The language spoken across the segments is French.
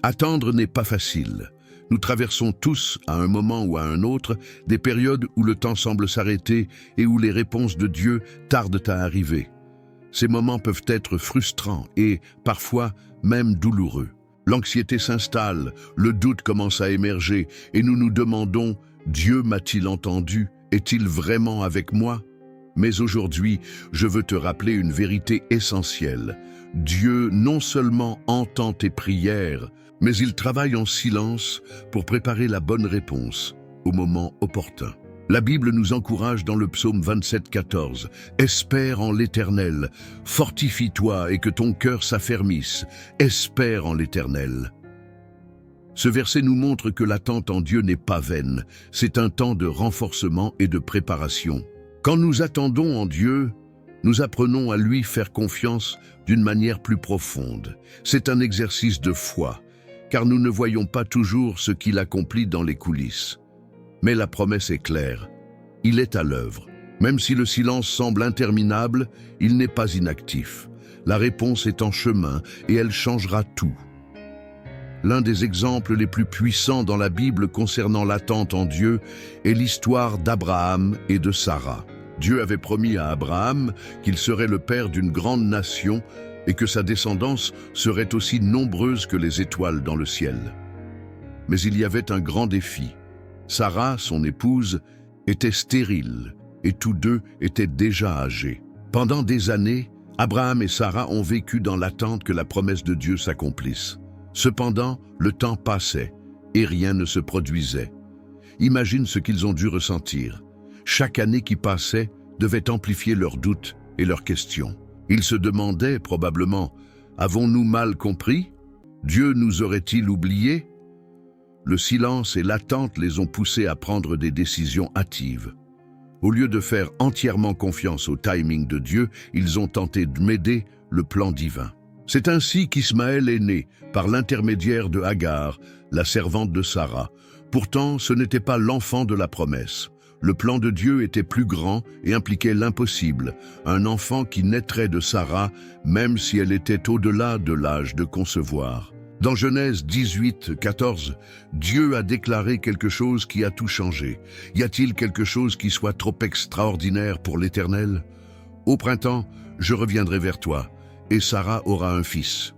Attendre n'est pas facile. Nous traversons tous, à un moment ou à un autre, des périodes où le temps semble s'arrêter et où les réponses de Dieu tardent à arriver. Ces moments peuvent être frustrants et, parfois, même douloureux. L'anxiété s'installe, le doute commence à émerger et nous nous demandons « Dieu m'a-t-il entendu? Est-il vraiment avec moi ?» Mais aujourd'hui, je veux te rappeler une vérité essentielle. Dieu non seulement entend tes prières, mais il travaille en silence pour préparer la bonne réponse au moment opportun. La Bible nous encourage dans le psaume 27, 14. « Espère en l'Éternel, fortifie-toi et que ton cœur s'affermisse. Espère en l'Éternel. » Ce verset nous montre que l'attente en Dieu n'est pas vaine. C'est un temps de renforcement et de préparation. Quand nous attendons en Dieu, nous apprenons à lui faire confiance d'une manière plus profonde. C'est un exercice de foi, car nous ne voyons pas toujours ce qu'il accomplit dans les coulisses. Mais la promesse est claire, il est à l'œuvre. Même si le silence semble interminable, il n'est pas inactif. La réponse est en chemin et elle changera tout. L'un des exemples les plus puissants dans la Bible concernant l'attente en Dieu est l'histoire d'Abraham et de Sarah. Dieu avait promis à Abraham qu'il serait le père d'une grande nation et que sa descendance serait aussi nombreuse que les étoiles dans le ciel. Mais il y avait un grand défi. Sarah, son épouse, était stérile et tous deux étaient déjà âgés. Pendant des années, Abraham et Sarah ont vécu dans l'attente que la promesse de Dieu s'accomplisse. Cependant, le temps passait et rien ne se produisait. Imagine ce qu'ils ont dû ressentir. Chaque année qui passait devait amplifier leurs doutes et leurs questions. Ils se demandaient probablement, « Avons-nous mal compris? Dieu nous aurait-il oubliés ?» Le silence et l'attente les ont poussés à prendre des décisions hâtives. Au lieu de faire entièrement confiance au timing de Dieu, ils ont tenté de m'aider le plan divin. C'est ainsi qu'Ismaël est né, par l'intermédiaire de Agar, la servante de Sarah. Pourtant, ce n'était pas l'enfant de la promesse. Le plan de Dieu était plus grand et impliquait l'impossible, un enfant qui naîtrait de Sarah, même si elle était au-delà de l'âge de concevoir. Dans Genèse 18, 14, Dieu a déclaré quelque chose qui a tout changé. Y a-t-il quelque chose qui soit trop extraordinaire pour l'Éternel? Au printemps, je reviendrai vers toi, et Sarah aura un fils.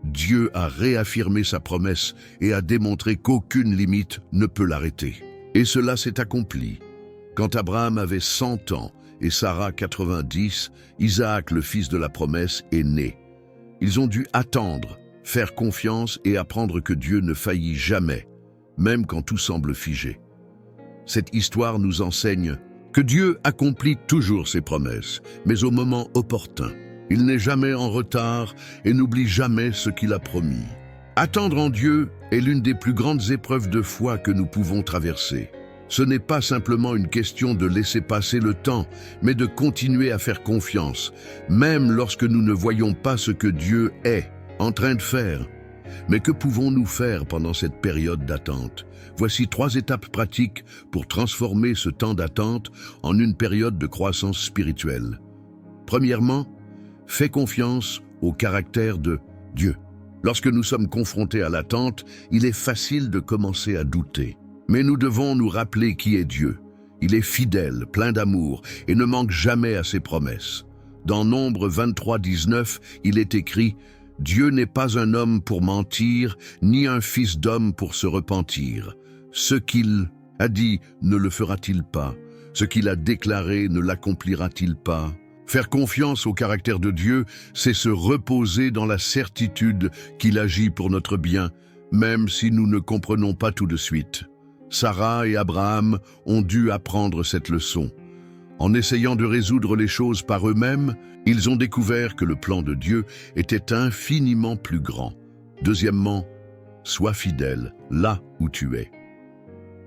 Dieu a réaffirmé sa promesse et a démontré qu'aucune limite ne peut l'arrêter. Et cela s'est accompli. Quand Abraham avait 100 ans et Sarah 90, Isaac, le fils de la promesse, est né. Ils ont dû attendre, faire confiance et apprendre que Dieu ne faillit jamais, même quand tout semble figé. Cette histoire nous enseigne que Dieu accomplit toujours ses promesses, mais au moment opportun. Il n'est jamais en retard et n'oublie jamais ce qu'il a promis. Attendre en Dieu est l'une des plus grandes épreuves de foi que nous pouvons traverser. Ce n'est pas simplement une question de laisser passer le temps, mais de continuer à faire confiance, même lorsque nous ne voyons pas ce que Dieu est en train de faire. Mais que pouvons-nous faire pendant cette période d'attente? Voici 3 étapes pratiques pour transformer ce temps d'attente en une période de croissance spirituelle. Premièrement, fais confiance au caractère de Dieu. Lorsque nous sommes confrontés à l'attente, il est facile de commencer à douter. Mais nous devons nous rappeler qui est Dieu. Il est fidèle, plein d'amour et ne manque jamais à ses promesses. Dans Nombre 23, 19, il est écrit « Dieu n'est pas un homme pour mentir, ni un fils d'homme pour se repentir. Ce qu'il a dit, ne le fera-t-il pas? Ce qu'il a déclaré, ne l'accomplira-t-il pas ?» Faire confiance au caractère de Dieu, c'est se reposer dans la certitude qu'il agit pour notre bien, même si nous ne comprenons pas tout de suite. Sarah et Abraham ont dû apprendre cette leçon. En essayant de résoudre les choses par eux-mêmes, ils ont découvert que le plan de Dieu était infiniment plus grand. Deuxièmement, sois fidèle là où tu es.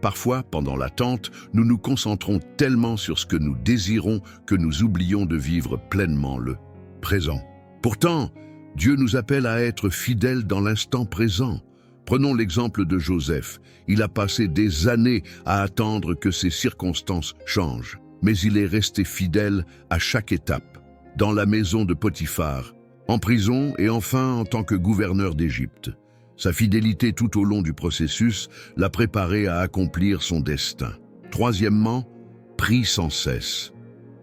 Parfois, pendant l'attente, nous nous concentrons tellement sur ce que nous désirons que nous oublions de vivre pleinement le présent. Pourtant, Dieu nous appelle à être fidèles dans l'instant présent. Prenons l'exemple de Joseph. Il a passé des années à attendre que ses circonstances changent, mais il est resté fidèle à chaque étape. Dans la maison de Potiphar, en prison et enfin en tant que gouverneur d'Égypte. Sa fidélité tout au long du processus l'a préparé à accomplir son destin. Troisièmement, prie sans cesse.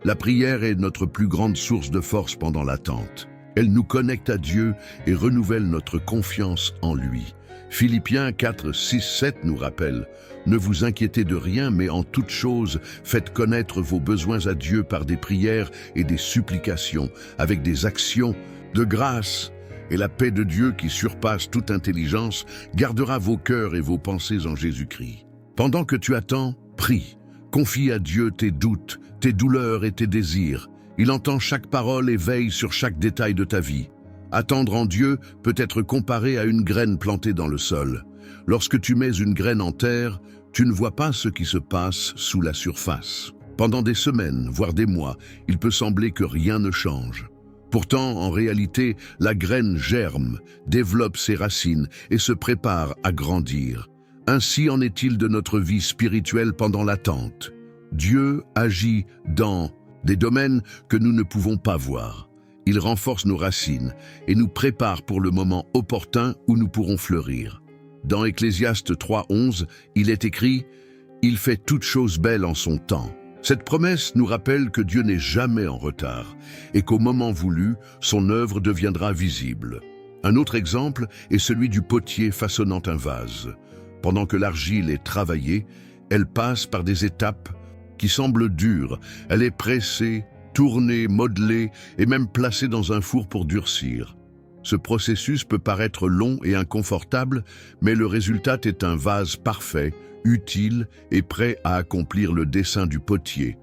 La prière est notre plus grande source de force pendant l'attente. Elle nous connecte à Dieu et renouvelle notre confiance en lui. Philippiens 4, 6, 7 nous rappelle « Ne vous inquiétez de rien, mais en toute chose, faites connaître vos besoins à Dieu par des prières et des supplications, avec des actions de grâce. Et la paix de Dieu qui surpasse toute intelligence gardera vos cœurs et vos pensées en Jésus-Christ. » Pendant que tu attends, prie. Confie à Dieu tes doutes, tes douleurs et tes désirs. Il entend chaque parole et veille sur chaque détail de ta vie. Attendre en Dieu peut être comparé à une graine plantée dans le sol. Lorsque tu mets une graine en terre, tu ne vois pas ce qui se passe sous la surface. Pendant des semaines, voire des mois, il peut sembler que rien ne change. Pourtant, en réalité, la graine germe, développe ses racines et se prépare à grandir. Ainsi en est-il de notre vie spirituelle pendant l'attente. Dieu agit dans des domaines que nous ne pouvons pas voir. Il renforce nos racines et nous prépare pour le moment opportun où nous pourrons fleurir. Dans Ecclésiaste 3:11, il est écrit « Il fait toutes choses belles en son temps ». Cette promesse nous rappelle que Dieu n'est jamais en retard et qu'au moment voulu, son œuvre deviendra visible. Un autre exemple est celui du potier façonnant un vase. Pendant que l'argile est travaillée, elle passe par des étapes qui semblent dures. Elle est pressée, tournée, modelée et même placée dans un four pour durcir. Ce processus peut paraître long et inconfortable, mais le résultat est un vase parfait, utile et prêt à accomplir le dessein du potier.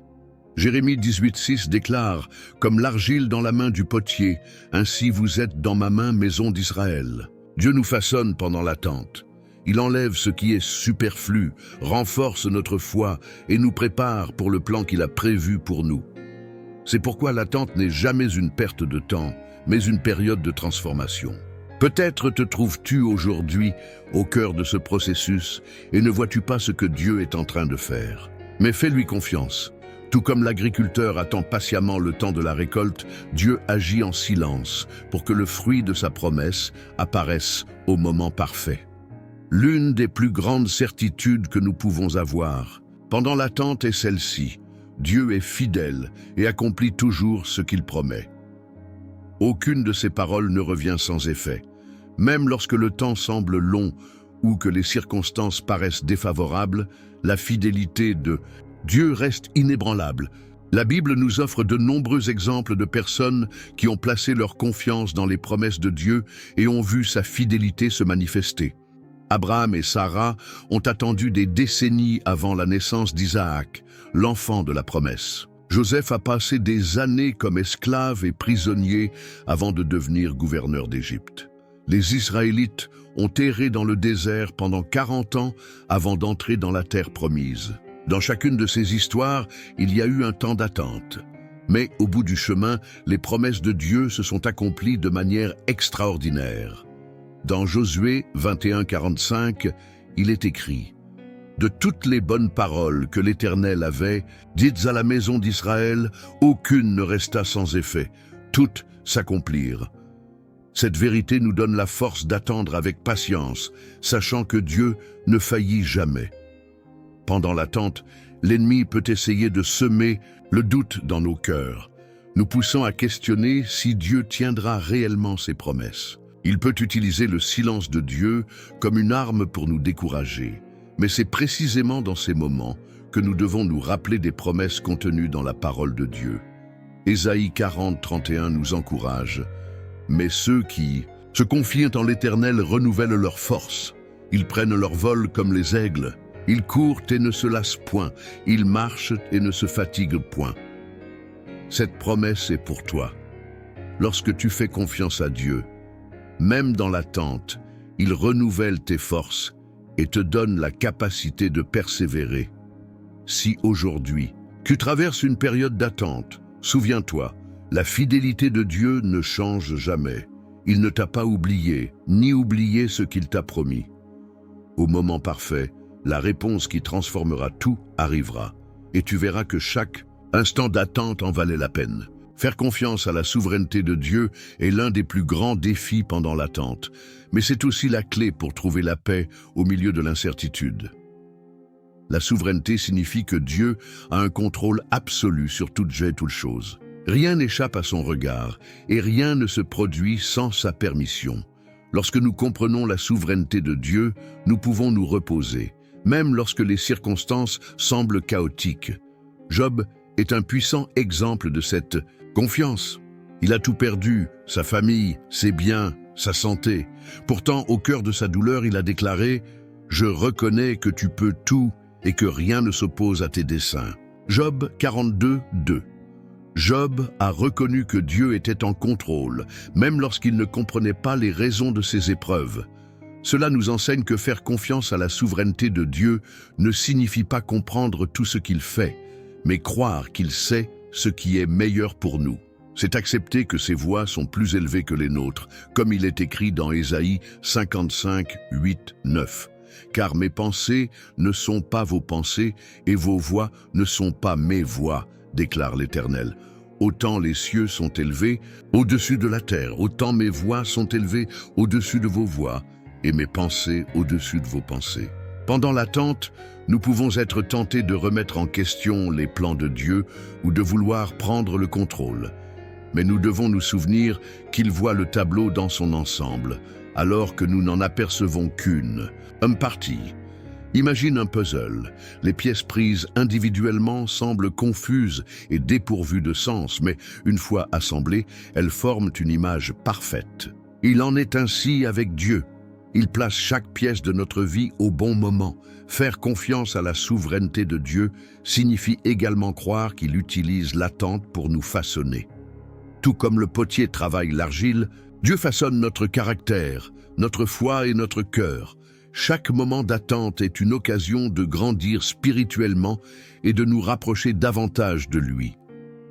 Jérémie 18:6 déclare « Comme l'argile dans la main du potier, ainsi vous êtes dans ma main, maison d'Israël ». Dieu nous façonne pendant l'attente. Il enlève ce qui est superflu, renforce notre foi et nous prépare pour le plan qu'il a prévu pour nous. C'est pourquoi l'attente n'est jamais une perte de temps, mais une période de transformation. Peut-être te trouves-tu aujourd'hui au cœur de ce processus et ne vois-tu pas ce que Dieu est en train de faire. Mais fais-lui confiance. Tout comme l'agriculteur attend patiemment le temps de la récolte, Dieu agit en silence pour que le fruit de sa promesse apparaisse au moment parfait. L'une des plus grandes certitudes que nous pouvons avoir pendant l'attente est celle-ci. Dieu est fidèle et accomplit toujours ce qu'il promet. Aucune de ses paroles ne revient sans effet. Même lorsque le temps semble long ou que les circonstances paraissent défavorables, la fidélité de Dieu reste inébranlable. La Bible nous offre de nombreux exemples de personnes qui ont placé leur confiance dans les promesses de Dieu et ont vu sa fidélité se manifester. Abraham et Sarah ont attendu des décennies avant la naissance d'Isaac, l'enfant de la promesse. Joseph a passé des années comme esclave et prisonnier avant de devenir gouverneur d'Égypte. Les Israélites ont erré dans le désert pendant 40 ans avant d'entrer dans la terre promise. Dans chacune de ces histoires, il y a eu un temps d'attente. Mais au bout du chemin, les promesses de Dieu se sont accomplies de manière extraordinaire. Dans Josué 21:45, il est écrit « De toutes les bonnes paroles que l'Éternel avait, dites à la maison d'Israël, aucune ne resta sans effet, toutes s'accomplirent. » Cette vérité nous donne la force d'attendre avec patience, sachant que Dieu ne faillit jamais. Pendant l'attente, l'ennemi peut essayer de semer le doute dans nos cœurs, nous poussant à questionner si Dieu tiendra réellement ses promesses. Il peut utiliser le silence de Dieu comme une arme pour nous décourager. Mais c'est précisément dans ces moments que nous devons nous rappeler des promesses contenues dans la parole de Dieu. Ésaïe 40:31 nous encourage. « Mais ceux qui se confient en l'Éternel renouvellent leur force. Ils prennent leur vol comme les aigles. Ils courent et ne se lassent point. Ils marchent et ne se fatiguent point. » Cette promesse est pour toi. Lorsque tu fais confiance à Dieu, même dans l'attente, il renouvelle tes forces et te donne la capacité de persévérer. Si aujourd'hui, tu traverses une période d'attente, souviens-toi, la fidélité de Dieu ne change jamais. Il ne t'a pas oublié, ni oublié ce qu'il t'a promis. Au moment parfait, la réponse qui transformera tout arrivera, et tu verras que chaque instant d'attente en valait la peine. Faire confiance à la souveraineté de Dieu est l'un des plus grands défis pendant l'attente, mais c'est aussi la clé pour trouver la paix au milieu de l'incertitude. La souveraineté signifie que Dieu a un contrôle absolu sur toute chose. Rien n'échappe à son regard et rien ne se produit sans sa permission. Lorsque nous comprenons la souveraineté de Dieu, nous pouvons nous reposer, même lorsque les circonstances semblent chaotiques. Job est un puissant exemple de cette confiance. Il a tout perdu, sa famille, ses biens, sa santé. Pourtant, au cœur de sa douleur, il a déclaré « Je reconnais que tu peux tout et que rien ne s'oppose à tes desseins. » Job 42, 2. Job a reconnu que Dieu était en contrôle, même lorsqu'il ne comprenait pas les raisons de ses épreuves. Cela nous enseigne que faire confiance à la souveraineté de Dieu ne signifie pas comprendre tout ce qu'il fait, mais croire qu'il sait ce qui est meilleur pour nous. C'est accepter que ses voies sont plus élevées que les nôtres, comme il est écrit dans Ésaïe 55, 8, 9. « Car mes pensées ne sont pas vos pensées, et vos voies ne sont pas mes voies, déclare l'Éternel. Autant les cieux sont élevés au-dessus de la terre, autant mes voies sont élevées au-dessus de vos voies, et mes pensées au-dessus de vos pensées. » Pendant l'attente, nous pouvons être tentés de remettre en question les plans de Dieu ou de vouloir prendre le contrôle. Mais nous devons nous souvenir qu'il voit le tableau dans son ensemble, alors que nous n'en apercevons qu'une partie. Imagine un puzzle. Les pièces prises individuellement semblent confuses et dépourvues de sens, mais une fois assemblées, elles forment une image parfaite. Il en est ainsi avec Dieu. Il place chaque pièce de notre vie au bon moment. Faire confiance à la souveraineté de Dieu signifie également croire qu'il utilise l'attente pour nous façonner. Tout comme le potier travaille l'argile, Dieu façonne notre caractère, notre foi et notre cœur. Chaque moment d'attente est une occasion de grandir spirituellement et de nous rapprocher davantage de lui.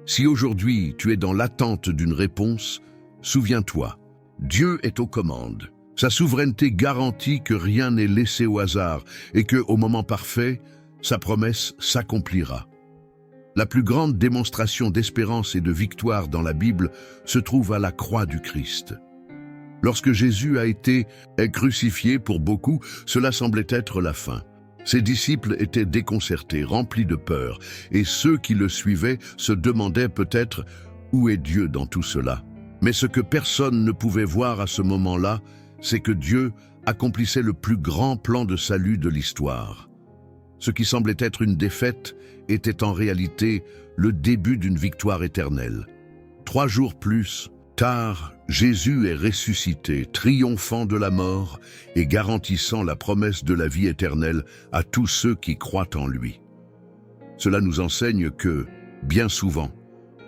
Si aujourd'hui tu es dans l'attente d'une réponse, souviens-toi, Dieu est aux commandes. Sa souveraineté garantit que rien n'est laissé au hasard et que, au moment parfait, sa promesse s'accomplira. La plus grande démonstration d'espérance et de victoire dans la Bible se trouve à la croix du Christ. Lorsque Jésus a été crucifié, pour beaucoup, cela semblait être la fin. Ses disciples étaient déconcertés, remplis de peur, et ceux qui le suivaient se demandaient peut-être « Où est Dieu dans tout cela ?» Mais ce que personne ne pouvait voir à ce moment-là, c'est que Dieu accomplissait le plus grand plan de salut de l'histoire. Ce qui semblait être une défaite était en réalité le début d'une victoire éternelle. 3 jours plus tard, Jésus est ressuscité, triomphant de la mort et garantissant la promesse de la vie éternelle à tous ceux qui croient en lui. Cela nous enseigne que, bien souvent,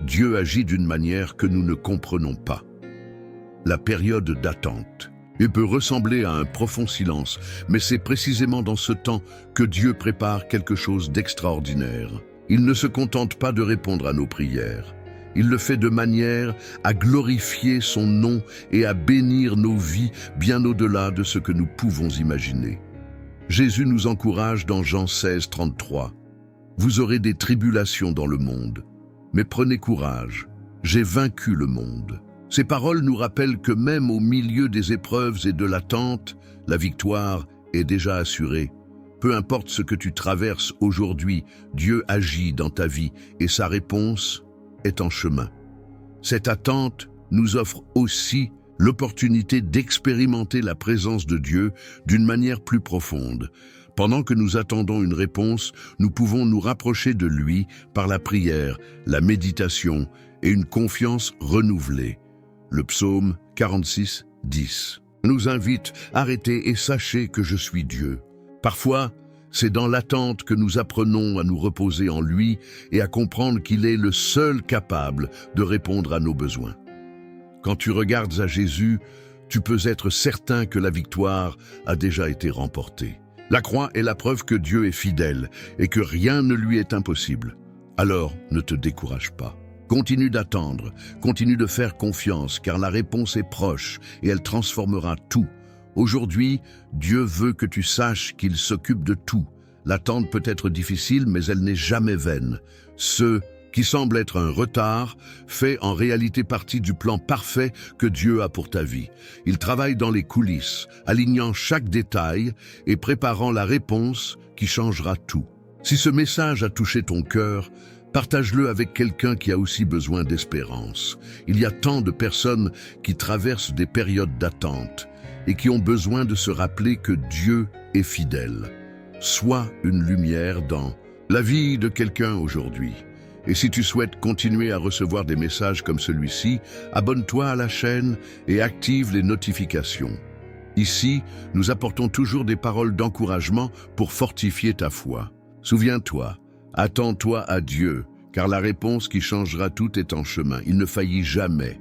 Dieu agit d'une manière que nous ne comprenons pas. La période d'attente peut ressembler à un profond silence, mais c'est précisément dans ce temps que Dieu prépare quelque chose d'extraordinaire. Il ne se contente pas de répondre à nos prières. Il le fait de manière à glorifier son nom et à bénir nos vies bien au-delà de ce que nous pouvons imaginer. Jésus nous encourage dans Jean 16, 33. « Vous aurez des tribulations dans le monde, mais prenez courage, j'ai vaincu le monde. » Ces paroles nous rappellent que même au milieu des épreuves et de l'attente, la victoire est déjà assurée. Peu importe ce que tu traverses aujourd'hui, Dieu agit dans ta vie et sa réponse est en chemin. Cette attente nous offre aussi l'opportunité d'expérimenter la présence de Dieu d'une manière plus profonde. Pendant que nous attendons une réponse, nous pouvons nous rapprocher de lui par la prière, la méditation et une confiance renouvelée. Le psaume 46, 10 nous invite « Arrêtez et sachez que je suis Dieu ». Parfois, c'est dans l'attente que nous apprenons à nous reposer en lui et à comprendre qu'il est le seul capable de répondre à nos besoins. Quand tu regardes à Jésus, tu peux être certain que la victoire a déjà été remportée. La croix est la preuve que Dieu est fidèle et que rien ne lui est impossible. Alors, ne te décourage pas. Continue d'attendre, continue de faire confiance, car la réponse est proche et elle transformera tout. Aujourd'hui, Dieu veut que tu saches qu'il s'occupe de tout. L'attente peut être difficile, mais elle n'est jamais vaine. Ceux qui semble être un retard, fait en réalité partie du plan parfait que Dieu a pour ta vie. Il travaille dans les coulisses, alignant chaque détail et préparant la réponse qui changera tout. Si ce message a touché ton cœur, partage-le avec quelqu'un qui a aussi besoin d'espérance. Il y a tant de personnes qui traversent des périodes d'attente et qui ont besoin de se rappeler que Dieu est fidèle. Sois une lumière dans la vie de quelqu'un aujourd'hui. Et si tu souhaites continuer à recevoir des messages comme celui-ci, abonne-toi à la chaîne et active les notifications. Ici, nous apportons toujours des paroles d'encouragement pour fortifier ta foi. Souviens-toi, attends-toi à Dieu, car la réponse qui changera tout est en chemin. Il ne faillit jamais.